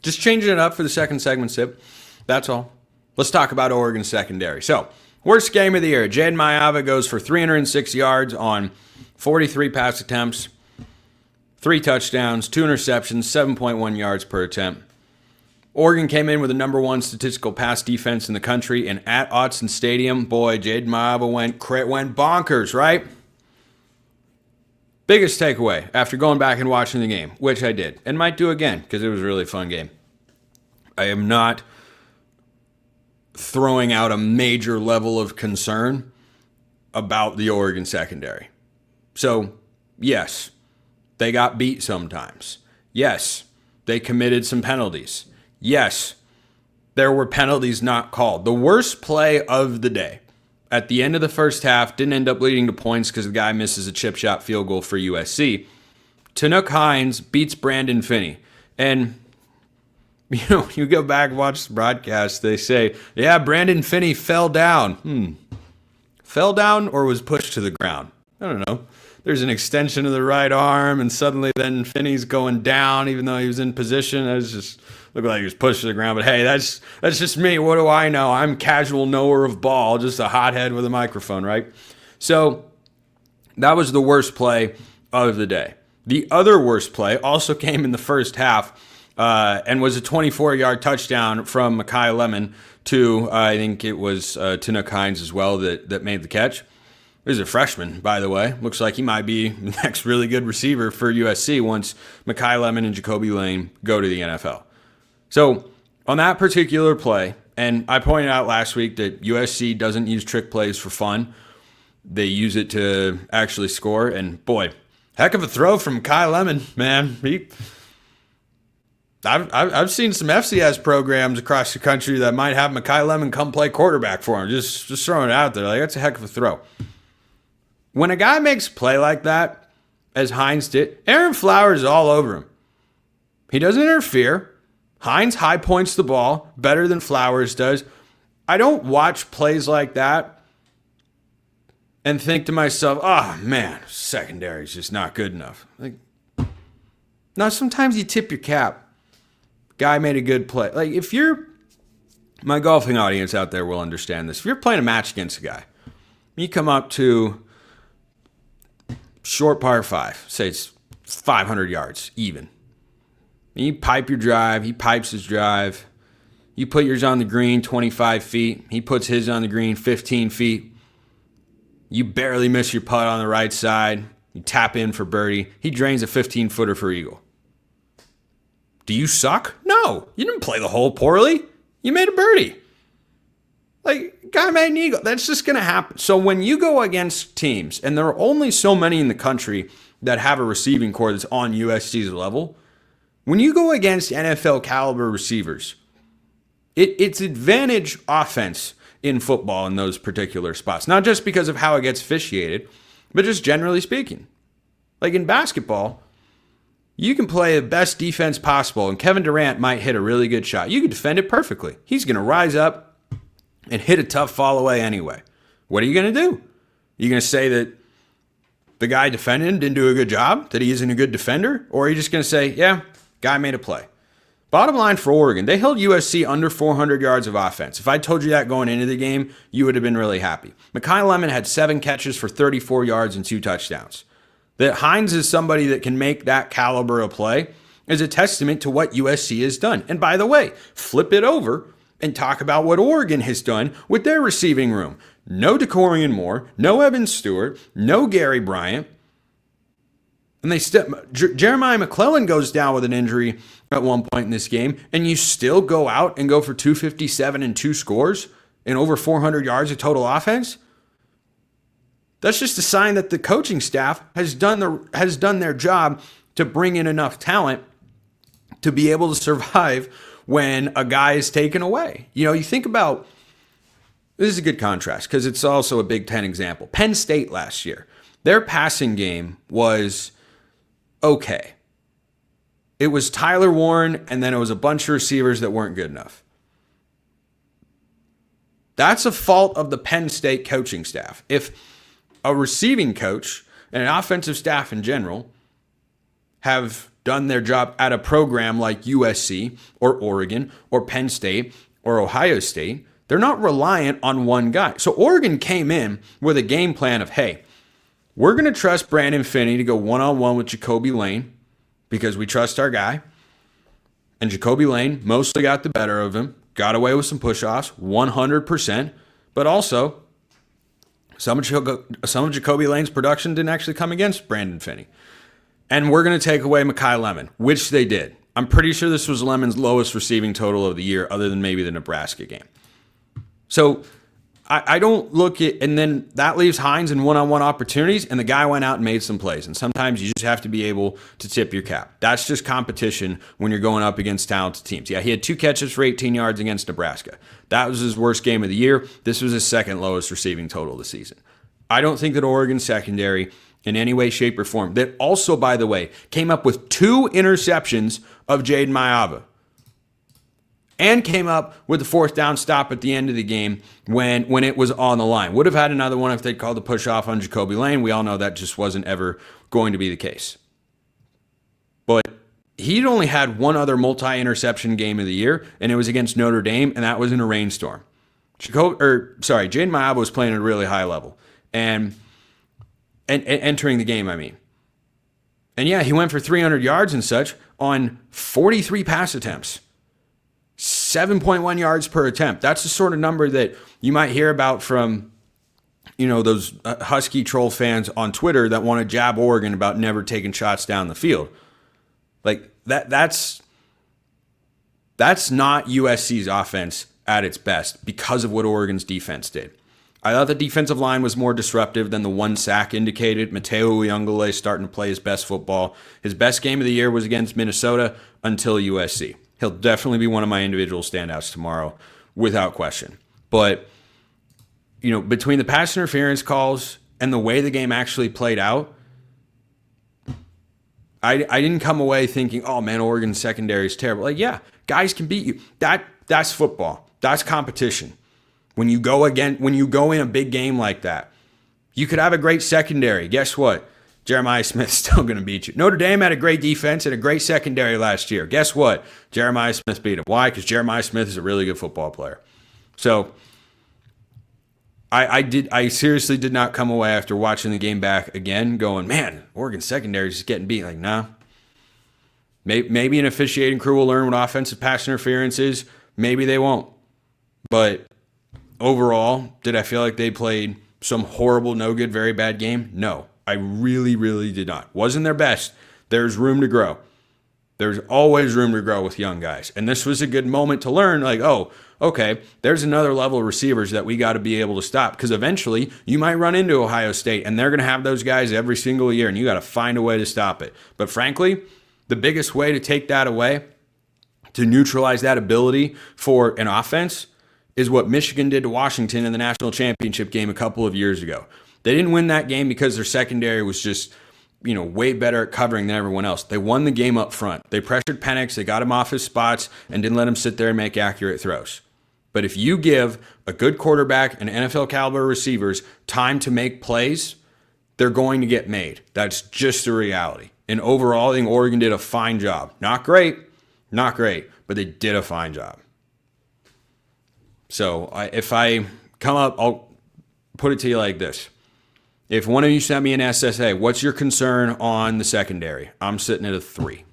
Just changing it up for the second segment, Sip. That's all. Let's talk about Oregon secondary. So, worst game of the year. Jayden Maiava goes for 306 yards on 43 pass attempts, 3 touchdowns, 2 interceptions, 7.1 yards per attempt. Oregon came in with the number 1 statistical pass defense in the country, and at Autzen Stadium, boy, Jayden Maiava went bonkers, right? Biggest takeaway after going back and watching the game, which I did, and might do again because it was a really fun game. I am not throwing out a major level of concern about the Oregon secondary. So, yes, they got beat sometimes. Yes, they committed some penalties. Yes, there were penalties not called. The worst play of the day at the end of the first half didn't end up leading to points because the guy misses a chip shot field goal for USC. Tanook Hines beats Brandon Finney. And, you go back and watch the broadcast, they say, yeah, Brandon Finney fell down. Fell down or was pushed to the ground? I don't know. There's an extension of the right arm, and suddenly then Finney's going down, even though he was in position. It was just looked like he was pushed to the ground. But hey, that's just me. What do I know? I'm casual knower of ball, just a hothead with a microphone, right? So that was the worst play of the day. The other worst play also came in the first half and was a 24-yard touchdown from Mekhi Lemon to, I think it was Tanook Hines as well that made the catch. He's a freshman, by the way. Looks like he might be the next really good receiver for USC once Mekhi Lemon and Jacoby Lane go to the NFL. So on that particular play, and I pointed out last week that USC doesn't use trick plays for fun. They use it to actually score. And boy, heck of a throw from Mekhi Lemon, man. I've seen some FCS programs across the country that might have Mekhi Lemon come play quarterback for him. Just throwing it out there. Like, that's a heck of a throw. When a guy makes a play like that, as Hines did, Aaron Flowers is all over him. He doesn't interfere. Hines high points the ball better than Flowers does. I don't watch plays like that and think to myself, oh man, secondary is just not good enough. Like, no, sometimes you tip your cap. Guy made a good play. Like, if you're, my golfing audience out there will understand this. If you're playing a match against a guy, you come up to short par 5, say it's 500 yards, even. You pipe your drive, he pipes his drive. You put yours on the green 25 feet, he puts his on the green 15 feet. You barely miss your putt on the right side. You tap in for birdie. He drains a 15-footer for eagle. Do you suck? No, you didn't play the hole poorly. You made a birdie. Like, guy made an eagle. That's just going to happen. So when you go against teams, and there are only so many in the country that have a receiving core that's on USC's level, when you go against NFL caliber receivers, it's advantage offense in football in those particular spots. Not just because of how it gets officiated, but just generally speaking. Like in basketball, you can play the best defense possible, and Kevin Durant might hit a really good shot. You can defend it perfectly. He's going to rise up and hit a tough fall away anyway. What are you going to do? You going to say that the guy defending him didn't do a good job, that he isn't a good defender? Or are you just going to say, yeah, guy made a play? Bottom line for Oregon, they held USC under 400 yards of offense. If I told you that going into the game, you would have been really happy. Mekhi Lemon had 7 catches for 34 yards and 2 touchdowns. That Hines is somebody that can make that caliber of play is a testament to what USC has done. And by the way, flip it over and talk about what Oregon has done with their receiving room. No DeCorian Moore, no Evan Stewart, no Gary Bryant. And Jeremiah McClellan goes down with an injury at one point in this game, and you still go out and go for 257 and 2 scores and over 400 yards of total offense? That's just a sign that the coaching staff has done their job to bring in enough talent to be able to survive when a guy is taken away. You think about, this is a good contrast because it's also a Big Ten example. Penn State last year, their passing game was okay. It was Tyler Warren, and then it was a bunch of receivers that weren't good enough. That's a fault of the Penn State coaching staff. If a receiving coach and an offensive staff in general have done their job at a program like USC or Oregon or Penn State or Ohio State, they're not reliant on one guy. So Oregon came in with a game plan of, hey, we're going to trust Brandon Finney to go one-on-one with Jacoby Lane because we trust our guy. And Jacoby Lane mostly got the better of him, got away with some push-offs, 100%. But also, some of Jacoby Lane's production didn't actually come against Brandon Finney. And we're going to take away Mekhi Lemon, which they did. I'm pretty sure this was Lemon's lowest receiving total of the year, other than maybe the Nebraska game. So I don't look at, and then that leaves Hines in one-on-one opportunities, and the guy went out and made some plays. And sometimes you just have to be able to tip your cap. That's just competition when you're going up against talented teams. Yeah, he had 2 catches for 18 yards against Nebraska. That was his worst game of the year. This was his second lowest receiving total of the season. I don't think that Oregon's secondary in any way, shape, or form, that also, by the way, came up with 2 interceptions of Jayden Maiava, and came up with the 4th down stop at the end of the game when it was on the line. Would have had another one if they'd called the push off on Jacoby Lane. We all know that just wasn't ever going to be the case. But he'd only had one other multi-interception game of the year, and it was against Notre Dame, and that was in a rainstorm. Jayden Maiava was playing at a really high level. And entering the game, I mean. And yeah, he went for 300 yards and such on 43 pass attempts. 7.1 yards per attempt. That's the sort of number that you might hear about from, those Husky troll fans on Twitter that want to jab Oregon about never taking shots down the field. Like that's not USC's offense at its best because of what Oregon's defense did. I thought the defensive line was more disruptive than the 1 sack indicated. Mateo Uyunglele starting to play his best football. His best game of the year was against Minnesota until USC. He'll definitely be one of my individual standouts tomorrow, without question. But, between the pass interference calls and the way the game actually played out, I didn't come away thinking, oh man, Oregon's secondary is terrible. Like, yeah, guys can beat you. That's football. That's competition. When you go in a big game like that, you could have a great secondary. Guess what? Jeremiah Smith's still going to beat you. Notre Dame had a great defense and a great secondary last year. Guess what? Jeremiah Smith beat him. Why? Because Jeremiah Smith is a really good football player. So I seriously did not come away after watching the game back again going, man, Oregon secondary is just getting beat. Like, nah. Maybe an officiating crew will learn what offensive pass interference is. Maybe they won't. But overall, did I feel like they played some horrible, no good, very bad game? No. I really, really did not. Wasn't their best. There's room to grow. There's always room to grow with young guys. And this was a good moment to learn, like, oh, okay, there's another level of receivers that we got to be able to stop. Because eventually you might run into Ohio State, and they're going to have those guys every single year, and you got to find a way to stop it. But frankly, the biggest way to take that away, to neutralize that ability for an offense, is what Michigan did to Washington in the national championship game a couple of years ago. They didn't win that game because their secondary was just, way better at covering than everyone else. They won the game up front. They pressured Penix, they got him off his spots, and didn't let him sit there and make accurate throws. But if you give a good quarterback and NFL caliber receivers time to make plays, they're going to get made. That's just the reality. And overall, I think Oregon did a fine job. Not great, but they did a fine job. So if I come up, I'll put it to you like this. If one of you sent me an SSA, what's your concern on the secondary? I'm sitting at a 3.